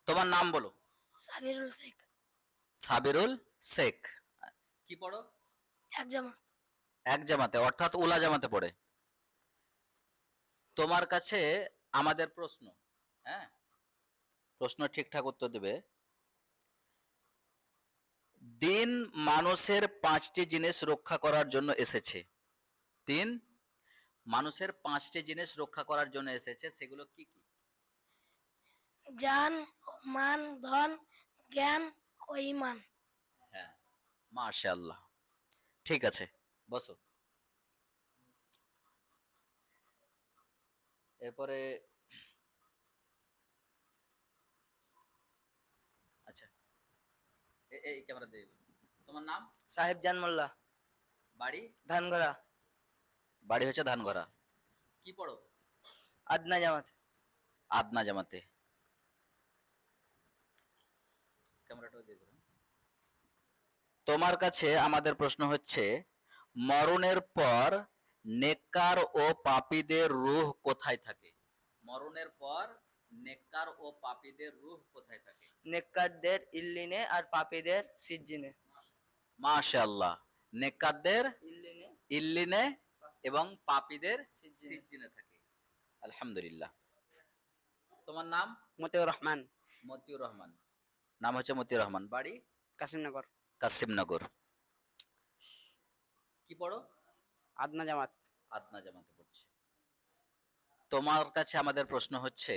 তোমার নাম বলো। সাবিরুল শেখ। সাবিরুল শেখ। কি পড়ো? এক জামাত। এক জামাতে অর্থাৎ উলা জামাতে পড়ে। তোমার কাছে আমাদের প্রশ্ন, হ্যাঁ, প্রশ্ন ঠিকঠাক উত্তর দেবে। দিন মানুষের 5টি জিনিস রক্ষা করার জন্য এসেছে। দিন মানুষের 5টি জিনিস রক্ষা করার জন্য এসেছে, সেগুলো কি কি? জান, মান, ধন, জ্ঞান ও ঈমান। হ্যাঁ, মাশাআল্লাহ। ঠিক আছে, বসো। এরপরে আচ্ছা, এই ক্যামেরা দিয়ে। তোমার নাম? সাহেব জান মোল্লা। বাড়ি? ধানগড়া। বাড়ি হচ্ছে ধানগড়া। কি পড়ো? আদনা জামাত। আদনা জামাতে। ক্যামেরাটা দিয়ে করো। তোমার কাছে আমাদের প্রশ্ন হচ্ছে, মরণের পর নেককার ও পাপীদের রূহ কোথায় থাকে? মরণের পর নেককার ও পাপীদের রূহ কোথায় থাকে? নেককারদের ইল্লিনে আর পাপীদের সিজ্জিনে। মাশাআল্লাহ। নেককারদের ইল্লিনে ইল্লিনে এবং পাপীদের সিজ্জিনে। সিজ্জিনে থাকে। আলহামদুলিল্লাহ। তোমার নাম? মতিউর রহমান। মতিউর রহমান। নাম হচ্ছে মতিউর রহমান। বাড়ি? কাসিমনগর। কাসিমনগর। কি পড়ো? আদনা জামাত। আদনা জামাতে পড়ছে। তোমার কাছে আমাদের প্রশ্ন হচ্ছে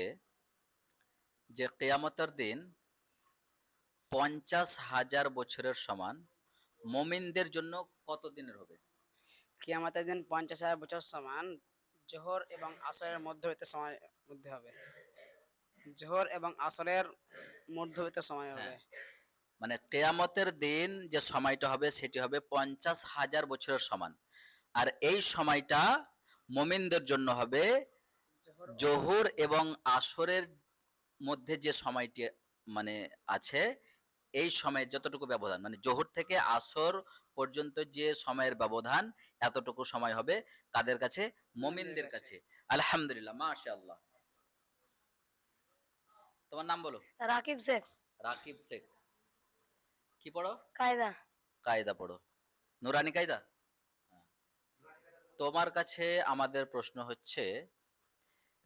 যে কিয়ামতের দিন 50,000 বছরের সমান মুমিনদের জন্য কত দিনের হবে? কিয়ামতের দিন 50,000 বছর সমান জোহর এবং আসরের মধ্যবর্তী সময় মধ্যে হবে। জোহর এবং আসরের মধ্যবর্তী সময় হবে। হ্যাঁ, মানে কিয়ামতের দিন যে সময়টা হবে সেটি হবে 50,000 বছরের সমান। আর এই সময়টা মুমিনদের জন্য হবে জোহর এবং আসরের মধ্যে যে সময়টি মানে আছে, এই সময়ের যতটুকু ব্যবধান, মানে জোহর থেকে আসর পর্যন্ত যে সময়ের ব্যবধান, এতটুকু সময় হবে কাদের কাছে? মুমিনদের কাছে। আলহামদুলিল্লাহ, মাশাআল্লাহ। তোমার নাম বলো। রাকিব শেখ। রাকিব শেখ। কি পড়ো? কায়দা। কায়দা পড়ো। নুরানি কায়দা। তোমার কাছে আমাদের প্রশ্ন হচ্ছে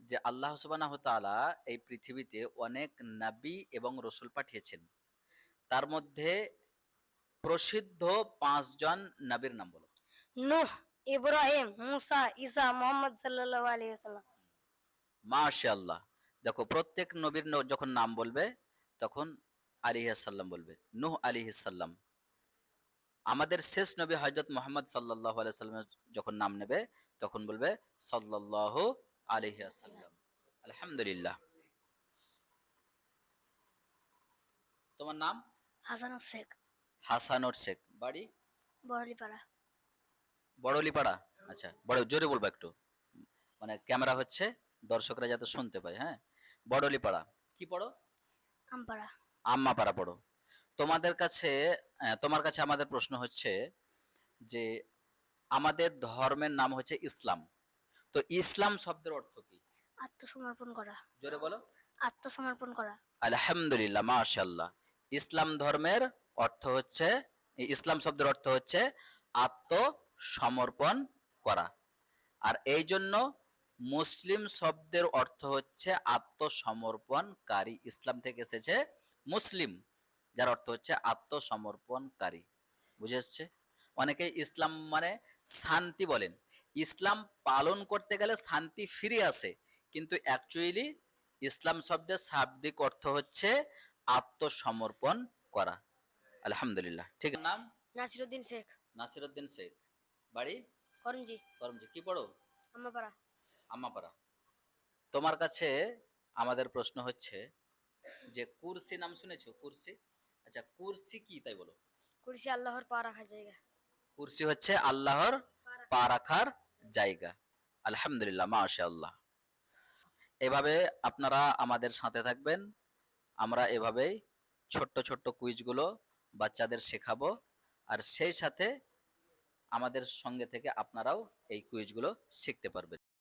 যে আল্লাহ সুবহানাহু ওয়া তাআলা এই পৃথিবীতে অনেক নবী এবং রসুল পাঠিয়েছেন। তার মধ্যে প্রসিদ্ধ 5 জন নবীর নাম বলো। নূহ, ইব্রাহিম, মুসা, ঈসা, মুহাম্মদ সাল্লাল্লাহু আলাইহি ওয়াসাল্লাম। মাশাআল্লাহ। দেখো, প্রত্যেক নবীর যখন নাম বলবে তখন আলাইহিস সালাম বলবে। নূহ আলাইহিস সালাম। আমাদের শেষ নবী হযরত মুহাম্মদ সাল্লাল্লাহু আলাইহি সাল্লামের যখন নাম নেবে তখন বলবে সাল্লাল্লাহু আলাইহি ওয়াসাল্লাম। আলহামদুলিল্লাহ। তোমার নাম? হাসানুর শেখ। হাসানুর শেখ। বাড়ি? বড়লিপাড়া। বড়লিপাড়া। আচ্ছা, বড় জোরে বলবো একটু, মানে ক্যামেরা হচ্ছে, দর্শকরা যাতে শুনতে পায়। হ্যাঁ, বড়লিপাড়া। কি পড়ো? আমপাড়া। আম্মাপাড়া পড়ো। তোমাদের কাছে তোমার কাছে আমাদের প্রশ্ন হচ্ছে যে আমাদের ধর্মের নাম হচ্ছে ইসলাম। তো ইসলাম শব্দের অর্থ কি? আত্মসমর্পণ করা। জোরে বলো। আত্মসমর্পণ করা। আলহামদুলিল্লাহ, মাশাআল্লাহ। ইসলাম ধর্মের অর্থ হচ্ছে, ইসলাম শব্দের অর্থ হচ্ছে আত্মসমর্পণ করা। আর এই জন্য মুসলিম শব্দের অর্থ হচ্ছে আত্মসমর্পণকারী। ইসলাম থেকে এসেছে মুসলিম, যার অর্থ হচ্ছে আত্মসমর্পণকারী। বুঝে এসছে? অনেকে ইসলাম মানে শান্তি বলেন। ইসলাম পালন করতে গেলে শান্তি ফিরে আসে, কিন্তু অ্যাকচুয়ালি ইসলাম শব্দের শাব্দিক অর্থ হচ্ছে আত্মসমর্পণ করা। আলহামদুলিল্লাহ। ঠিক নাম? নাসিরউদ্দিন শেখ। নাসিরউদ্দিন শেখ। বাড়ি? করঞ্জি। করমজি। কি পড়ো? আম্মাপাড়া। আম্মাপাড়া। তোমার কাছে আমাদের প্রশ্ন হচ্ছে যে কুরসি নাম শুনেছো? কুরসি। আচ্ছা, কুরসি কি তাই বলো। কুরসি আল্লাহর পা রাখার জায়গা। কুরসি হচ্ছে আল্লাহর পা রাখার জায়গা। আলহামদুলিল্লাহ, মাশাআল্লাহ। এভাবে আপনারা আমাদের সাথে থাকবেন। আমরা এভাবেই ছোট্ট ছোট্ট কুইজগুলো বাচ্চাদের শেখাবো, আর সেই সাথে আমাদের সঙ্গে থেকে আপনারাও এই কুইজগুলো শিখতে পারবেন।